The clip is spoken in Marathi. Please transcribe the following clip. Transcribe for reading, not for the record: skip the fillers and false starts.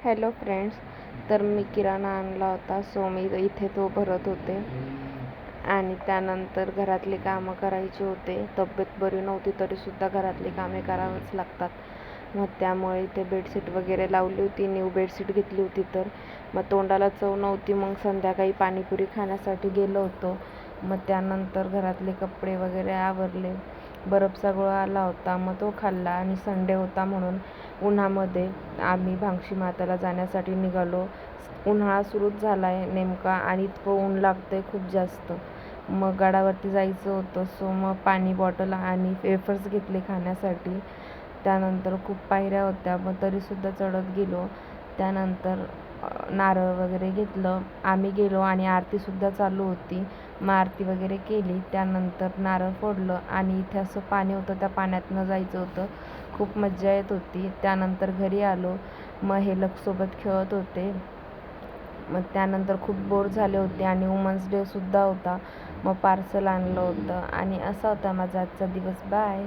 Hello friends. तर मी किराणा आणला होता, सो मी इथे तो भरत होते आणि त्यानंतर घरातली कामं करायची होते. तब्येत बरी नव्हती तरीसुद्धा घरातली कामे करावीच लागतात. मग त्यामुळे इथे बेडशीट वगैरे लावली होती, न्यू बेडशीट घेतली होती. तर मग तोंडाला चव नव्हती, मग संध्याकाळी पाणीपुरी खाण्यासाठी गेलो होतो. मग त्यानंतर घरातले कपडे वगैरे आवरले. बर्फचा गोळा आला होता, मग तो खाल्ला आणि संडे होता म्हणून उन्हामध्ये आम्ही भांगशी माताला जाण्यासाठी निघालो. उन्हाळा सुरूच झाला आहे नेमका आणि इतकं ऊन लागतं आहे खूप जास्त. मग गडावरती जायचं होतं, सो मग पाणी बॉटल आणि वेफर्स घेतले खाण्यासाठी. त्यानंतर खूप पायऱ्या होत्या, मग तरीसुद्धा चढत गेलो. त्यानंतर नारळ वगैरे घेतलं. आम्ही गेलो आणि आरतीसुद्धा चालू होती. मग आरती वगैरे केली. त्यानंतर नारळ फोडलं आणि इथे असं पाणी होतं, त्या पाण्यातनं जायचं होतं. खूप मज्जा येत होती. त्यानंतर घरी आलो. मग हे सोबत खेळत होते. मग त्यानंतर खूप बोर झाले होते आणि वुमन्स डेसुद्धा होता. मग पार्सल आणलं होतं आणि असा होता माझा आजचा दिवस. बाय.